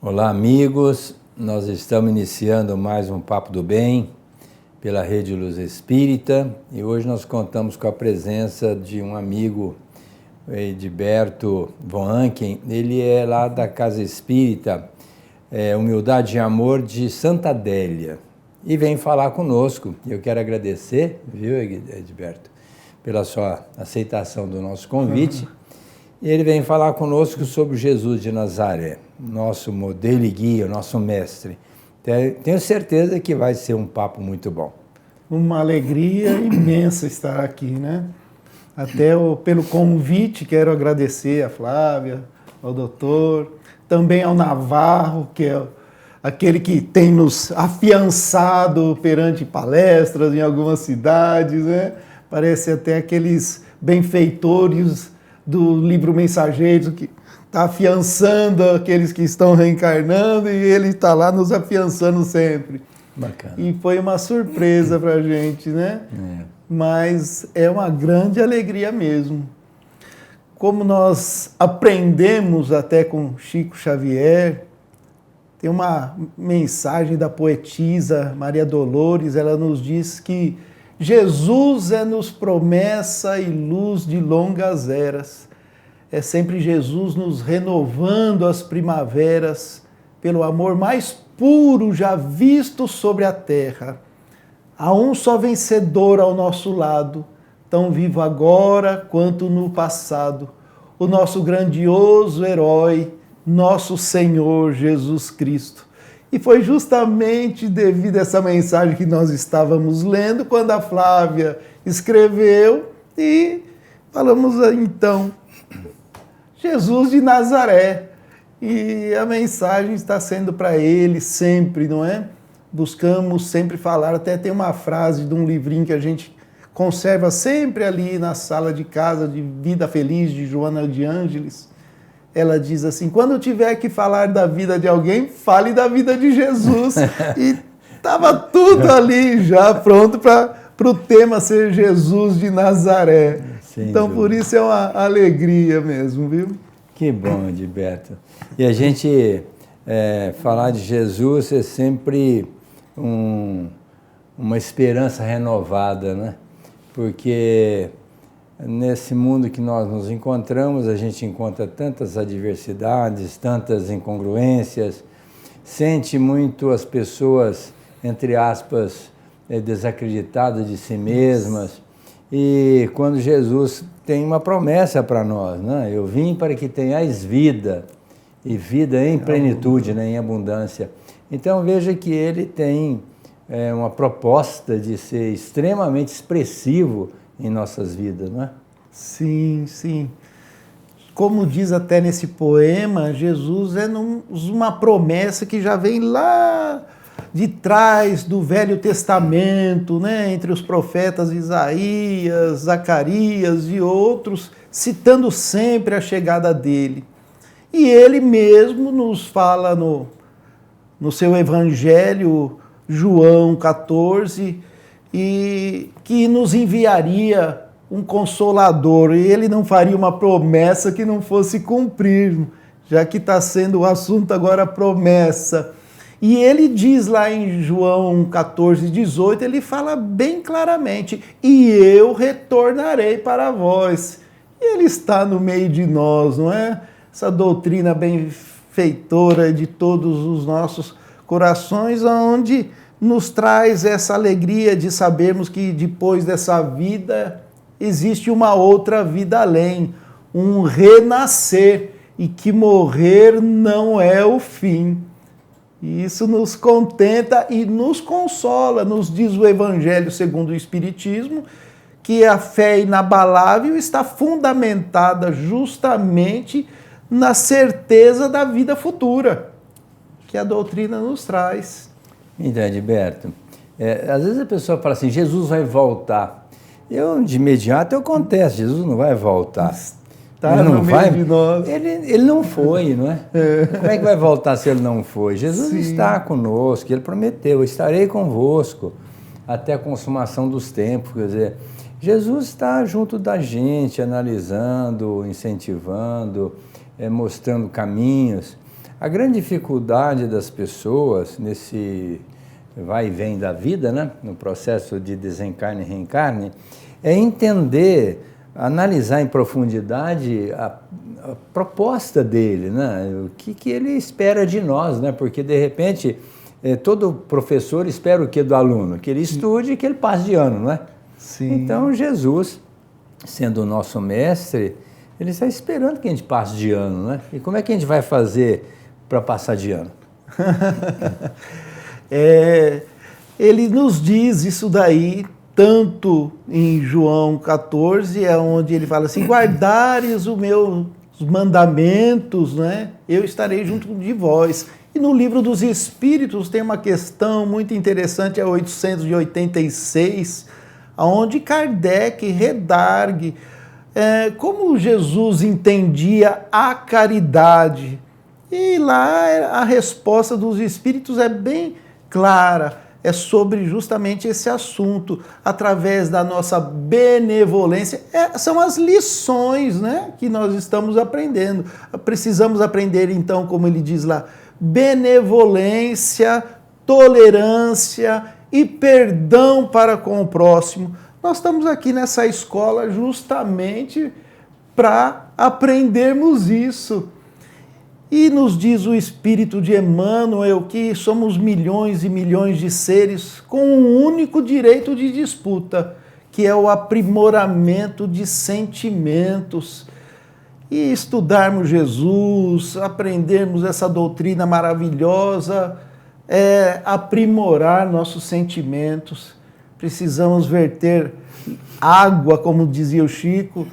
Olá, amigos. Nós estamos iniciando mais um Papo do Bem pela Rede Luz Espírita e hoje nós contamos com a presença de um amigo, Edberto Von Anken. Ele é lá da Casa Espírita Humildade e Amor de Santa Adélia e vem falar conosco. Eu quero agradecer, viu, Edberto, pela sua aceitação do nosso convite. E ele vem falar conosco sobre Jesus de Nazaré, nosso modelo e guia, nosso mestre. Tenho certeza que vai ser um papo muito bom. Uma alegria imensa estar aqui, né? Até pelo convite, quero agradecer a Flávia, ao doutor, também ao Navarro, que é aquele que tem nos afiançado perante palestras em algumas cidades, né? Parece até aqueles benfeitores do livro Mensageiro, que está afiançando aqueles que estão reencarnando e ele está lá nos afiançando sempre. Bacana. E foi uma surpresa para a gente, né? Mas é uma grande alegria mesmo. Como nós aprendemos até com Chico Xavier, tem uma mensagem da poetisa Maria Dolores, ela nos diz que Jesus é-nos promessa e luz de longas eras. É sempre Jesus nos renovando as primaveras, pelo amor mais puro já visto sobre a terra. Há um só vencedor ao nosso lado, tão vivo agora quanto no passado, o nosso grandioso herói, nosso Senhor Jesus Cristo. E foi justamente devido a essa mensagem que nós estávamos lendo, quando a Flávia escreveu, e falamos então, Jesus de Nazaré. E a mensagem está sendo para ele sempre, não é? Buscamos sempre falar, até tem uma frase de um livrinho que a gente conserva sempre ali na sala de casa, de Vida Feliz, de Joana de Ângeles. Ela diz assim, quando tiver que falar da vida de alguém, fale da vida de Jesus. E estava tudo ali já pronto para o tema ser Jesus de Nazaré. Sem então, dúvida. por isso é uma alegria mesmo, viu? Que bom, Edberto. E a gente falar de Jesus é sempre uma esperança renovada, né? Porque nesse mundo que nós nos encontramos, a gente encontra tantas adversidades, tantas incongruências, sente muito as pessoas, entre aspas, desacreditadas de si mesmas. E quando Jesus tem uma promessa para nós, né? Eu vim para que tenhais vida, e vida em plenitude, né? Em abundância. Então veja que ele tem uma proposta de ser extremamente expressivo em nossas vidas, não é? Sim, sim. Como diz até nesse poema, Jesus é uma promessa que já vem lá de trás do Velho Testamento, né? Entre os profetas Isaías, Zacarias e outros, citando sempre a chegada dele. E ele mesmo nos fala no seu Evangelho, João 14, e que nos enviaria um Consolador, e ele não faria uma promessa que não fosse cumprir, já que está sendo o assunto agora a promessa. E ele diz lá em João 14, 18, ele fala bem claramente, e eu retornarei para vós. E ele está no meio de nós, não é? Essa doutrina benfeitora de todos os nossos corações, onde nos traz essa alegria de sabermos que depois dessa vida existe uma outra vida além, um renascer, e que morrer não é o fim. E isso nos contenta e nos consola, nos diz o Evangelho segundo o Espiritismo, que a fé inabalável está fundamentada justamente na certeza da vida futura, que a doutrina nos traz. Então, Edberto, às vezes a pessoa fala assim, Jesus vai voltar. De imediato eu contesto, Jesus não vai voltar. Tá ele não no vai, meio de nós. Ele não foi, não é? Como é que vai voltar se ele não foi? Jesus Sim. está conosco, ele prometeu, estarei convosco até a consumação dos tempos. Quer dizer, Jesus está junto da gente, analisando, incentivando, mostrando caminhos. A grande dificuldade das pessoas nesse vai e vem da vida, né? No processo de desencarne e reencarne, é entender, analisar em profundidade a proposta dele, né? O que ele espera de nós, né? Porque, de repente, todo professor espera o que do aluno? Que ele estude e que ele passe de ano, não é? Sim. Então, Jesus, sendo o nosso mestre, ele está esperando que a gente passe de ano, né? E como é que a gente vai fazer para passar de ano? Ele nos diz isso daí, tanto em João 14, onde ele fala assim, guardares os meus mandamentos, né? Eu estarei junto de vós. E no livro dos Espíritos tem uma questão muito interessante, é 886, onde Kardec redargue como Jesus entendia a caridade. E lá a resposta dos Espíritos é bem clara, é sobre justamente esse assunto, através da nossa benevolência. São as lições, né, que nós estamos aprendendo. Precisamos aprender, então, como ele diz lá, benevolência, tolerância e perdão para com o próximo. Nós estamos aqui nessa escola justamente para aprendermos isso. E nos diz o Espírito de Emmanuel que somos milhões e milhões de seres com um único direito de disputa, que é o aprimoramento de sentimentos. E estudarmos Jesus, aprendermos essa doutrina maravilhosa, aprimorar nossos sentimentos. Precisamos verter água, como dizia o Chico,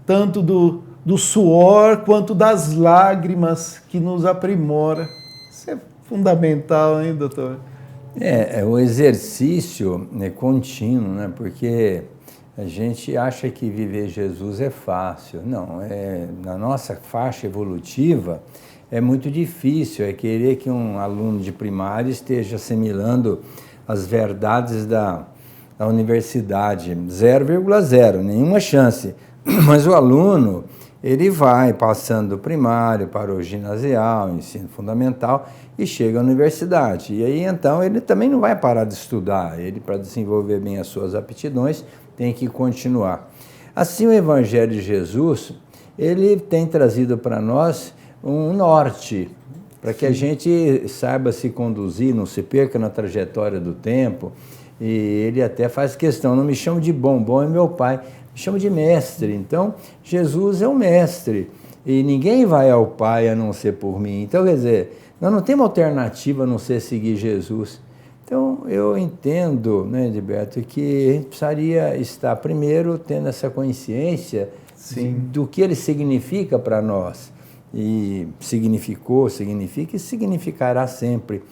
tanto do suor quanto das lágrimas que nos aprimora. Isso é fundamental, hein, doutor? O exercício contínuo, né? Porque a gente acha que viver Jesus é fácil. Não, na nossa faixa evolutiva é muito difícil, querer que um aluno de primário esteja assimilando as verdades da universidade, 0,0, nenhuma chance. Mas o aluno, ele vai passando do primário para o ginasial, ensino fundamental, e chega à universidade. E aí, então, ele também não vai parar de estudar. Ele, para desenvolver bem as suas aptidões, tem que continuar. Assim, o Evangelho de Jesus, ele tem trazido para nós um norte, para que a gente saiba se conduzir, não se perca na trajetória do tempo. E ele até faz questão, não me chama de bom, bom é meu pai, me chama de mestre. Então, Jesus é o mestre, e ninguém vai ao Pai a não ser por mim. Então, quer dizer, nós não temos alternativa a não ser seguir Jesus. Então, eu entendo, né, Edilberto, que a gente precisaria estar primeiro tendo essa consciência do que ele significa para nós. E significou, significa e significará sempre.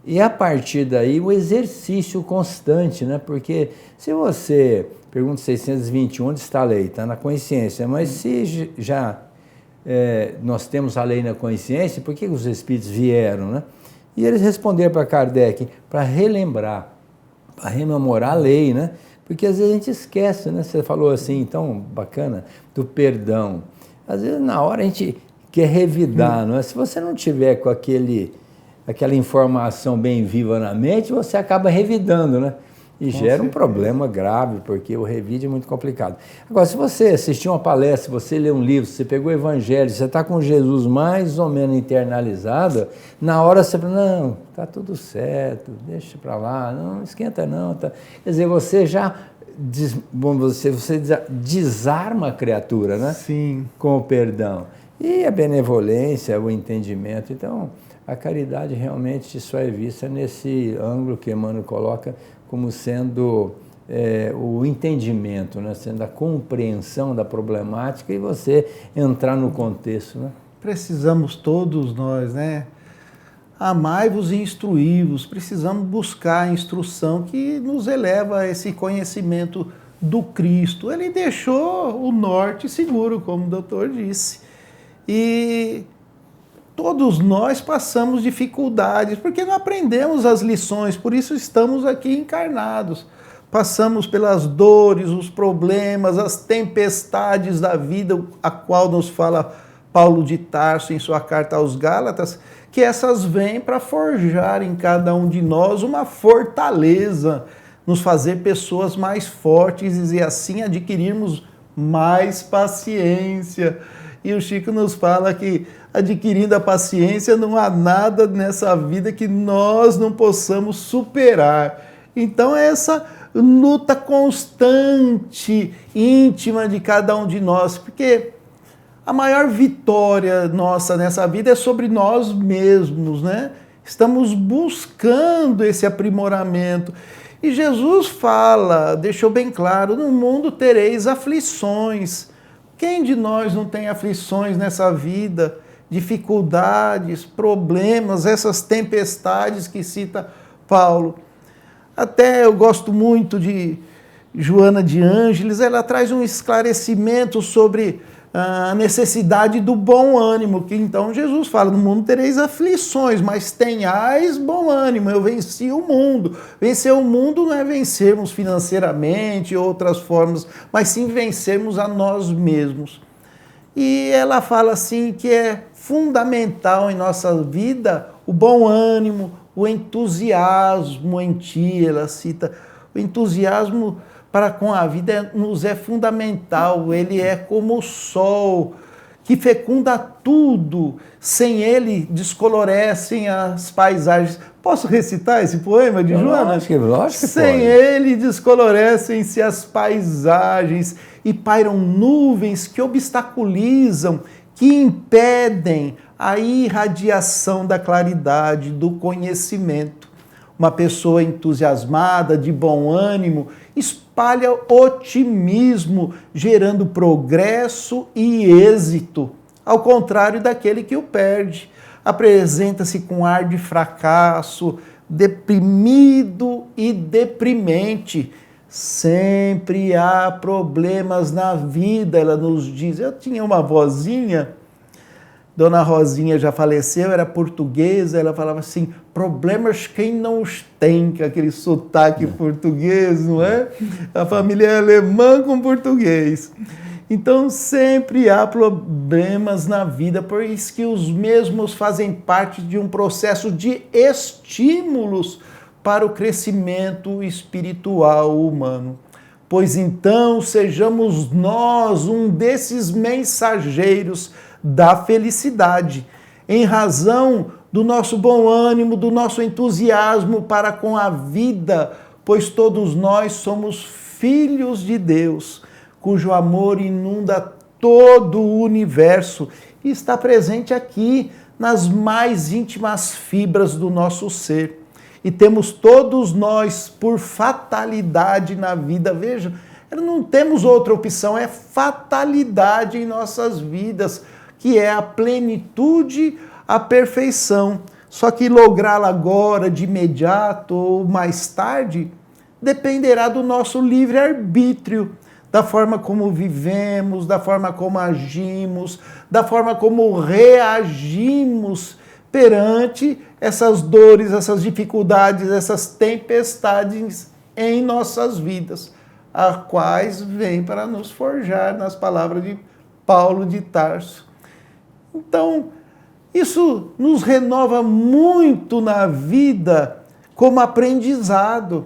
E a partir daí o exercício constante, né? Porque se você, pergunta 621, onde está a lei? Está na consciência, mas se já nós temos a lei na consciência, por que os espíritos vieram, né? E eles responderam para Kardec, para relembrar, para rememorar a lei, né? Porque às vezes a gente esquece, né? Você falou assim, tão bacana, do perdão. Às vezes na hora a gente quer revidar, não é? Se você não tiver com aquela informação bem viva na mente, você acaba revidando, né? E gera um problema grave, porque o revide é muito complicado. Agora, se você assistiu uma palestra, você lê um livro, você pegou o Evangelho, você está com Jesus mais ou menos internalizado, na hora você fala, não, está tudo certo, deixa para lá, não esquenta não. Tá. Quer dizer, você já você desarma a criatura, né? Sim. Com o perdão. E a benevolência, o entendimento. Então, a caridade realmente só é vista nesse ângulo que Emmanuel coloca como sendo o entendimento, né? Sendo a compreensão da problemática e você entrar no contexto, né? Precisamos todos nós, né? Amai-vos e instruí-vos. Precisamos buscar a instrução que nos eleva a esse conhecimento do Cristo. Ele deixou o norte seguro, como o doutor disse. E todos nós passamos dificuldades, porque não aprendemos as lições, por isso estamos aqui encarnados. Passamos pelas dores, os problemas, as tempestades da vida, a qual nos fala Paulo de Tarso em sua carta aos Gálatas, que essas vêm para forjar em cada um de nós uma fortaleza, nos fazer pessoas mais fortes e assim adquirirmos mais paciência. E o Chico nos fala que, adquirindo a paciência, não há nada nessa vida que nós não possamos superar. Então, essa luta constante, íntima de cada um de nós, porque a maior vitória nossa nessa vida é sobre nós mesmos, né? Estamos buscando esse aprimoramento. E Jesus fala, deixou bem claro, no mundo tereis aflições. Quem de nós não tem aflições nessa vida? Dificuldades, problemas, essas tempestades que cita Paulo. Até eu gosto muito de Joana de Ângeles, ela traz um esclarecimento sobre a necessidade do bom ânimo, que então Jesus fala, no mundo tereis aflições, mas tenhais bom ânimo, eu venci o mundo. Vencer o mundo não é vencermos financeiramente, outras formas, mas sim vencermos a nós mesmos. E ela fala assim que é fundamental em nossa vida o bom ânimo, o entusiasmo em ti, ela cita, o entusiasmo para com a vida nos é fundamental, ele é como o sol, que fecunda tudo, sem ele descolorecem as paisagens. Posso recitar esse poema de Joana? Lógico que sem pode. ele descolorecem-se as paisagens e pairam nuvens que obstaculizam, que impedem a irradiação da claridade, do conhecimento. Uma pessoa entusiasmada, de bom ânimo, espalha otimismo, gerando progresso e êxito, ao contrário daquele que o perde. Apresenta-se com ar de fracasso, deprimido e deprimente. Sempre há problemas na vida, ela nos diz. Eu tinha uma vozinha, Dona Rosinha já faleceu, era portuguesa, ela falava assim, problemas quem não os tem, com aquele sotaque português, não é? A família é alemã com português. Então sempre há problemas na vida, por isso que os mesmos fazem parte de um processo de estímulos para o crescimento espiritual humano. Pois então sejamos nós um desses mensageiros da felicidade, em razão do nosso bom ânimo, do nosso entusiasmo para com a vida, pois todos nós somos filhos de Deus, cujo amor inunda todo o universo e está presente aqui nas mais íntimas fibras do nosso ser. E temos todos nós, por fatalidade na vida, veja, não temos outra opção, é fatalidade em nossas vidas, que é a plenitude, a perfeição. Só que lográ-la agora, de imediato ou mais tarde, dependerá do nosso livre-arbítrio, da forma como vivemos, da forma como agimos, da forma como reagimos perante essas dores, essas dificuldades, essas tempestades em nossas vidas, as quais vêm para nos forjar, nas palavras de Paulo de Tarso. Então, isso nos renova muito na vida como aprendizado,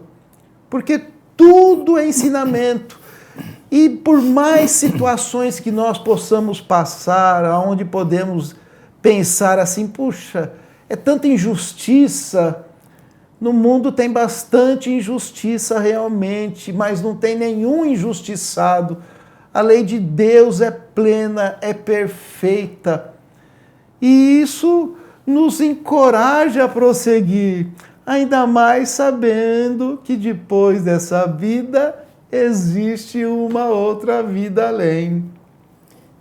porque tudo é ensinamento. E por mais situações que nós possamos passar, onde podemos pensar assim, puxa, é tanta injustiça, no mundo tem bastante injustiça realmente, mas não tem nenhum injustiçado. A lei de Deus é plena, é perfeita. E isso nos encoraja a prosseguir, ainda mais sabendo que depois dessa vida existe uma outra vida além.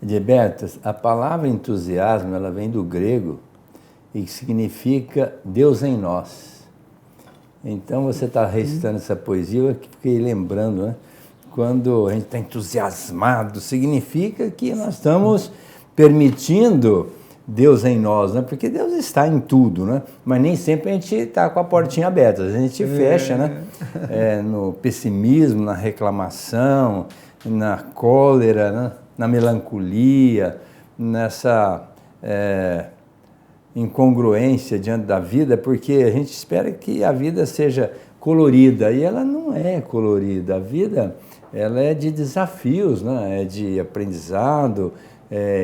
Edilberto, a palavra entusiasmo, ela vem do grego e significa Deus em nós. Então você está recitando essa poesia, eu fiquei lembrando, né? Quando a gente está entusiasmado, significa que nós estamos permitindo Deus em nós, né? Porque Deus está em tudo, né? Mas nem sempre a gente está com a portinha aberta, a gente fecha, né? No pessimismo, na reclamação, na cólera, né? Na melancolia, nessa incongruência diante da vida, porque a gente espera que a vida seja colorida, e ela não é colorida. A vida, ela é de desafios, né? É de aprendizado,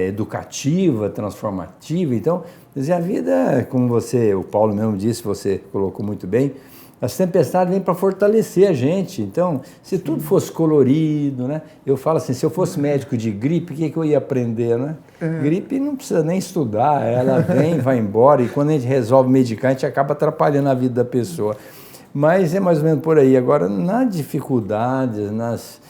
educativa, transformativa. Então, quer dizer, a vida, como o Paulo mesmo disse, você colocou muito bem, as tempestades vêm para fortalecer a gente. Então, se tudo fosse colorido, né? Eu falo assim, se eu fosse médico de gripe, o que eu ia aprender, né? Gripe não precisa nem estudar, ela vem, vai embora, e quando a gente resolve medicar, a gente acaba atrapalhando a vida da pessoa. Mas é mais ou menos por aí. Agora, nas dificuldades, nas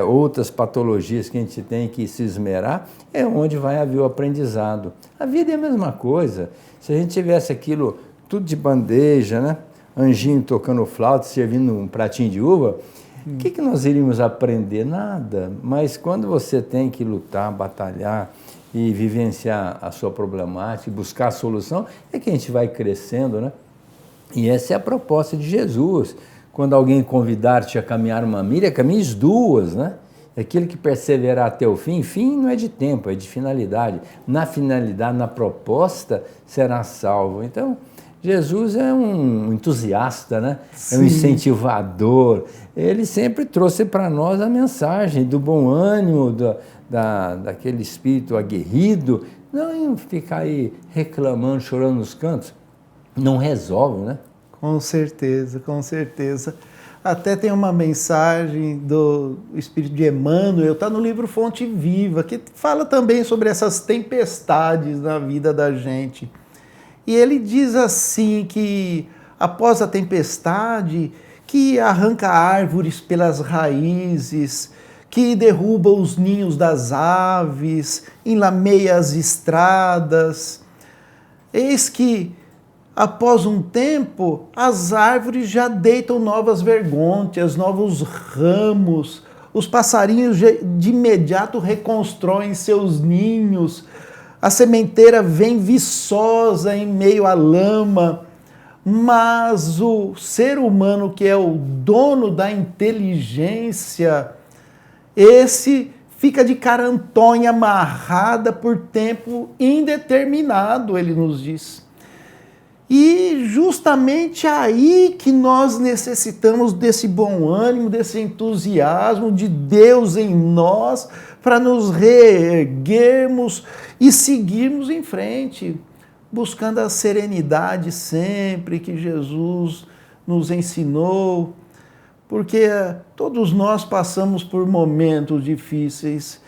outras patologias que a gente tem que se esmerar, é onde vai haver o aprendizado. A vida é a mesma coisa. Se a gente tivesse aquilo tudo de bandeja, né? Anjinho tocando flauta, servindo um pratinho de uva, o que nós iríamos aprender? Nada. Mas quando você tem que lutar, batalhar e vivenciar a sua problemática, buscar a solução, é que a gente vai crescendo, né? E essa é a proposta de Jesus. Quando alguém convidar-te a caminhar uma milha, caminhes duas, né? Aquele que perseverar até o fim, fim não é de tempo, é de finalidade. Na finalidade, na proposta, será salvo. Então, Jesus é um entusiasta, né? Sim. É um incentivador. Ele sempre trouxe para nós a mensagem do bom ânimo, daquele espírito aguerrido. Não ficar aí reclamando, chorando nos cantos. Não resolve, né? Com certeza, com certeza. Até tem uma mensagem do Espírito de Emmanuel, está no livro Fonte Viva, que fala também sobre essas tempestades na vida da gente. E ele diz assim que após a tempestade, que arranca árvores pelas raízes, que derruba os ninhos das aves, enlameia as estradas. Eis que, após um tempo, as árvores já deitam novas vergônteas, novos ramos, os passarinhos de imediato reconstroem seus ninhos, a sementeira vem viçosa em meio à lama, mas o ser humano, que é o dono da inteligência, esse fica de carantonha amarrada por tempo indeterminado, ele nos diz. E justamente aí que nós necessitamos desse bom ânimo, desse entusiasmo de Deus em nós, para nos reerguermos e seguirmos em frente, buscando a serenidade sempre que Jesus nos ensinou, porque todos nós passamos por momentos difíceis.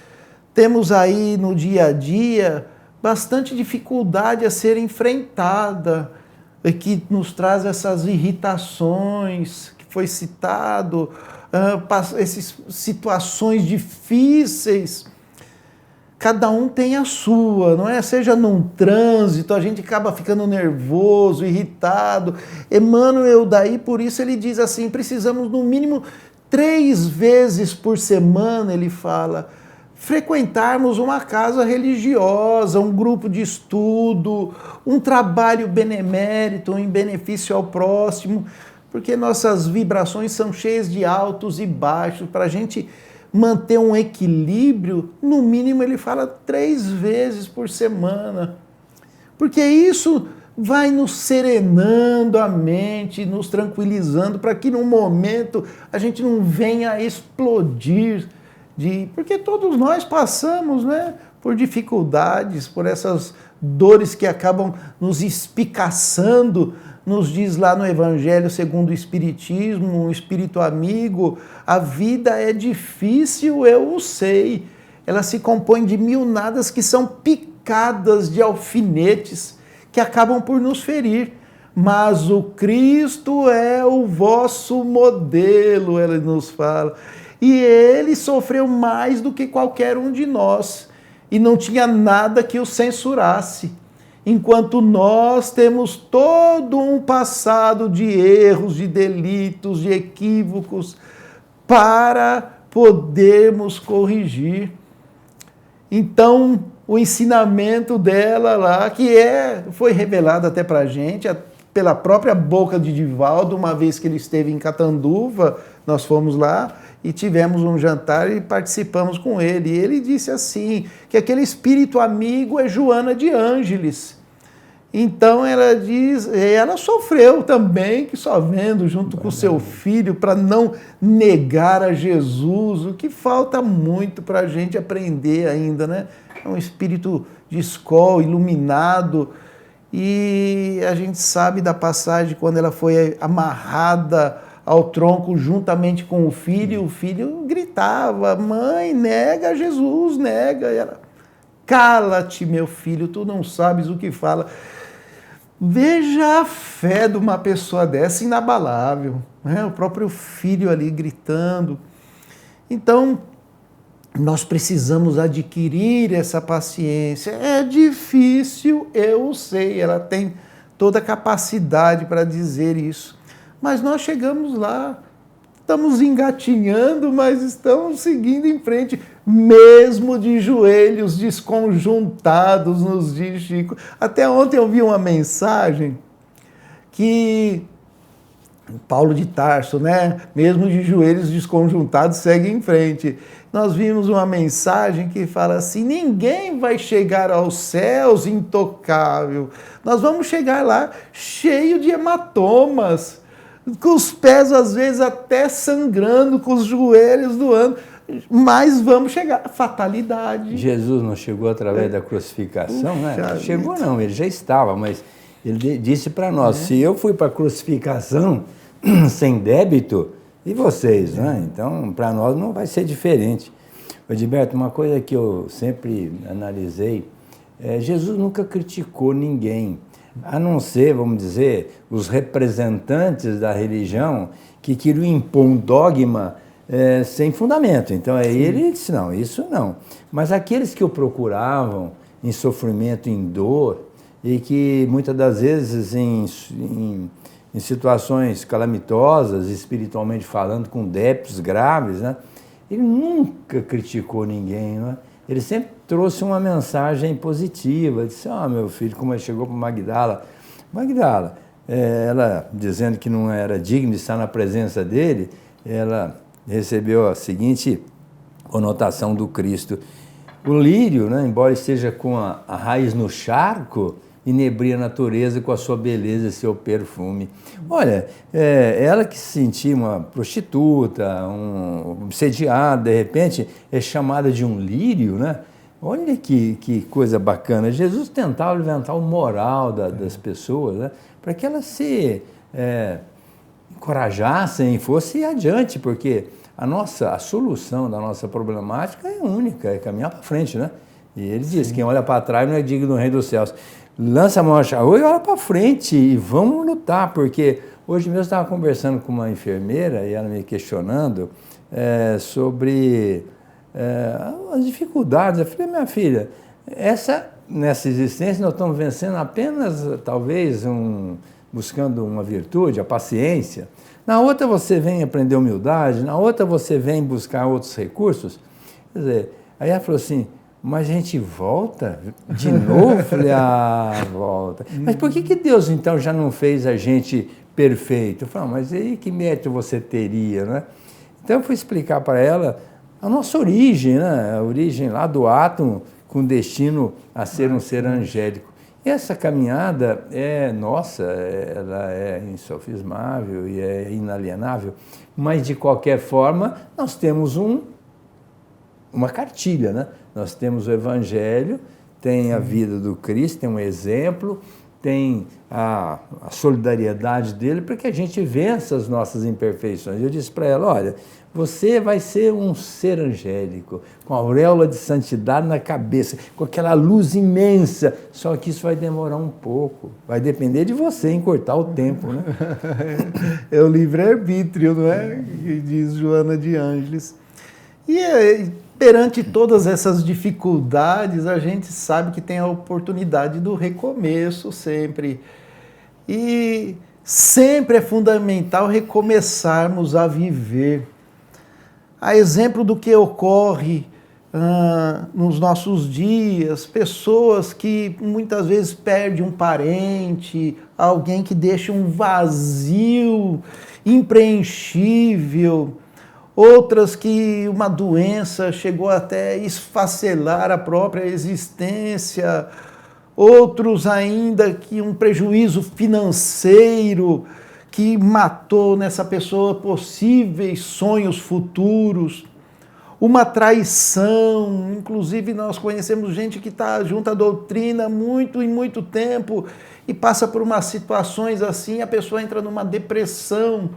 Temos aí no dia a dia bastante dificuldade a ser enfrentada, que nos traz essas irritações que foi citado, essas situações difíceis. Cada um tem a sua, não é? Seja num trânsito, a gente acaba ficando nervoso, irritado. Emmanuel, daí, por isso ele diz assim, precisamos no mínimo 3 vezes por semana, ele fala, frequentarmos uma casa religiosa, um grupo de estudo, um trabalho benemérito, em benefício ao próximo, porque nossas vibrações são cheias de altos e baixos. Para a gente manter um equilíbrio, no mínimo ele fala 3 vezes por semana, porque isso vai nos serenando a mente, nos tranquilizando, para que num momento a gente não venha a explodir, porque todos nós passamos, né, por dificuldades, por essas dores que acabam nos espicaçando. Nos diz lá no Evangelho segundo o Espiritismo, um espírito amigo, a vida é difícil, eu o sei. Ela se compõe de milnadas que são picadas de alfinetes que acabam por nos ferir. Mas o Cristo é o vosso modelo, ele nos fala. E ele sofreu mais do que qualquer um de nós. E não tinha nada que o censurasse. Enquanto nós temos todo um passado de erros, de delitos, de equívocos, para podermos corrigir. Então, o ensinamento dela lá, que foi revelado até para a gente, pela própria boca de Divaldo, uma vez que ele esteve em Catanduva, nós fomos lá e tivemos um jantar e participamos com ele. E ele disse assim, que aquele espírito amigo é Joana de Ângeles. Então ela diz, ela sofreu também, que só vendo junto com seu filho, para não negar a Jesus, o que falta muito para a gente aprender ainda, né? É um espírito de escola, iluminado, e a gente sabe da passagem quando ela foi amarrada ao tronco juntamente com o filho gritava, mãe, nega Jesus, nega. E ela, cala-te, meu filho, tu não sabes o que fala. Veja a fé de uma pessoa dessa, inabalável, né? O próprio filho ali gritando. Então, nós precisamos adquirir essa paciência. É difícil, eu sei, ela tem toda a capacidade para dizer isso. Mas nós chegamos lá, estamos engatinhando, mas estamos seguindo em frente, mesmo de joelhos desconjuntados, nos diz Chico. Até ontem eu vi uma mensagem que Paulo de Tarso, né? Mesmo de joelhos desconjuntados, segue em frente. Nós vimos uma mensagem que fala assim, ninguém vai chegar aos céus intocável. Nós vamos chegar lá cheio de hematomas, com os pés às vezes até sangrando, com os joelhos doando, mas vamos chegar. Fatalidade. Jesus não chegou através da crucificação, né? Chegou não, ele já estava, mas ele disse para nós, se eu fui para a crucificação sem débito, e vocês, né? Então, para nós não vai ser diferente. Edilberto, uma coisa que eu sempre analisei, Jesus nunca criticou ninguém, a não ser, vamos dizer, os representantes da religião que queriam impor um dogma sem fundamento. Então, aí ele disse, não, isso não. Mas aqueles que o procuravam em sofrimento, em dor, e que muitas das vezes em situações calamitosas, espiritualmente falando, com débitos graves, né? Ele nunca criticou ninguém, né? Ele sempre trouxe uma mensagem positiva, disse, meu filho, como ele chegou para Magdala, ela dizendo que não era digna de estar na presença dele, ela recebeu a seguinte conotação do Cristo, o lírio, né, embora esteja com a raiz no charco, inebria a natureza com a sua beleza e seu perfume. Olha, ela que se sentia uma prostituta, obsediada, de repente é chamada de um lírio, né? Olha que coisa bacana. Jesus tentava levantar o moral das pessoas, né? Para que elas se encorajassem e fossem adiante, porque a solução da nossa problemática é única, é caminhar para frente, né? E ele diz, quem olha para trás não é digno do reino dos céus. Lança a mão a charrua e olha para frente e vamos lutar, porque hoje mesmo eu estava conversando com uma enfermeira e ela me questionando sobre as dificuldades. Eu falei, minha filha, nessa existência nós estamos vencendo apenas, talvez, buscando uma virtude, a paciência. Na outra você vem aprender humildade, na outra você vem buscar outros recursos. Quer dizer, aí ela falou assim, mas a gente volta de novo? Eu falei, volta. Mas por que Deus, então, já não fez a gente perfeito? Eu falei, mas aí que mérito você teria, né? Então, eu fui explicar para ela a nossa origem, né? A origem lá do átomo com destino a ser um ser angélico. E essa caminhada nossa, ela é insofismável e é inalienável, mas, de qualquer forma, nós temos uma cartilha, né? Nós temos o Evangelho, tem a vida do Cristo, tem um exemplo, tem a solidariedade dele para que a gente vença as nossas imperfeições. Eu disse para ela, olha, você vai ser um ser angélico, com a auréola de santidade na cabeça, com aquela luz imensa, só que isso vai demorar um pouco, vai depender de você encurtar o tempo, né? É o livre-arbítrio, não é? Que diz Joana de Ângeles. E perante todas essas dificuldades, a gente sabe que tem a oportunidade do recomeço sempre. E sempre é fundamental recomeçarmos a viver. A exemplo do que ocorre nos nossos dias, pessoas que muitas vezes perdem um parente, alguém que deixa um vazio impreenchível, outras que uma doença chegou até esfacelar a própria existência, outros ainda que um prejuízo financeiro que matou nessa pessoa possíveis sonhos futuros, uma traição. Inclusive nós conhecemos gente que está junto à doutrina muito e muito tempo e passa por umas situações assim, a pessoa entra numa depressão.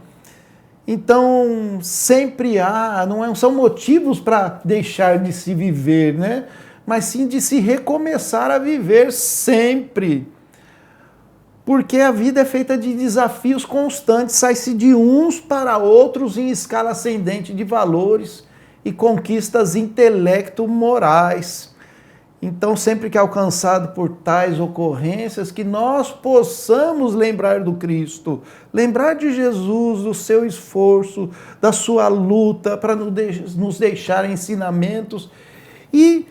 Então sempre não são motivos para deixar de se viver, né? Mas sim de se recomeçar a viver sempre. Porque a vida é feita de desafios constantes, sai-se de uns para outros em escala ascendente de valores e conquistas intelecto-morais. Então, sempre que alcançado por tais ocorrências, que nós possamos lembrar do Cristo, lembrar de Jesus, do seu esforço, da sua luta para nos deixar ensinamentos e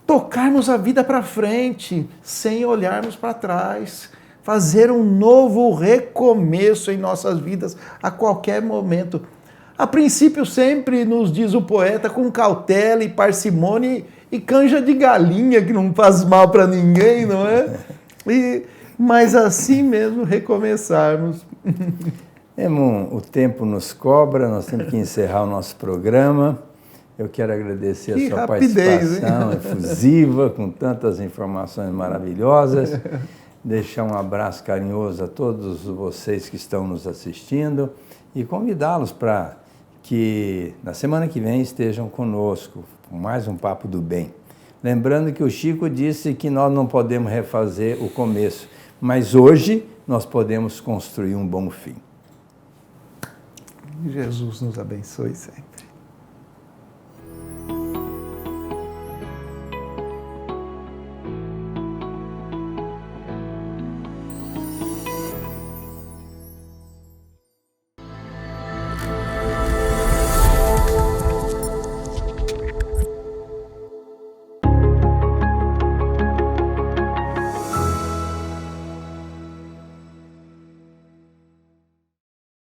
tocarmos a vida para frente, sem olharmos para trás. Fazer um novo recomeço em nossas vidas a qualquer momento. A princípio, sempre nos diz o poeta, com cautela e parcimônia e canja de galinha, que não faz mal para ninguém, não é? Mas assim mesmo recomeçarmos. Irmão, o tempo nos cobra, nós temos que encerrar o nosso programa. Eu quero agradecer a sua participação efusiva, com tantas informações maravilhosas. Deixar um abraço carinhoso a todos vocês que estão nos assistindo e convidá-los para que na semana que vem estejam conosco com mais um Papo do Bem. Lembrando que o Chico disse que nós não podemos refazer o começo, mas hoje nós podemos construir um bom fim. Jesus nos abençoe sempre.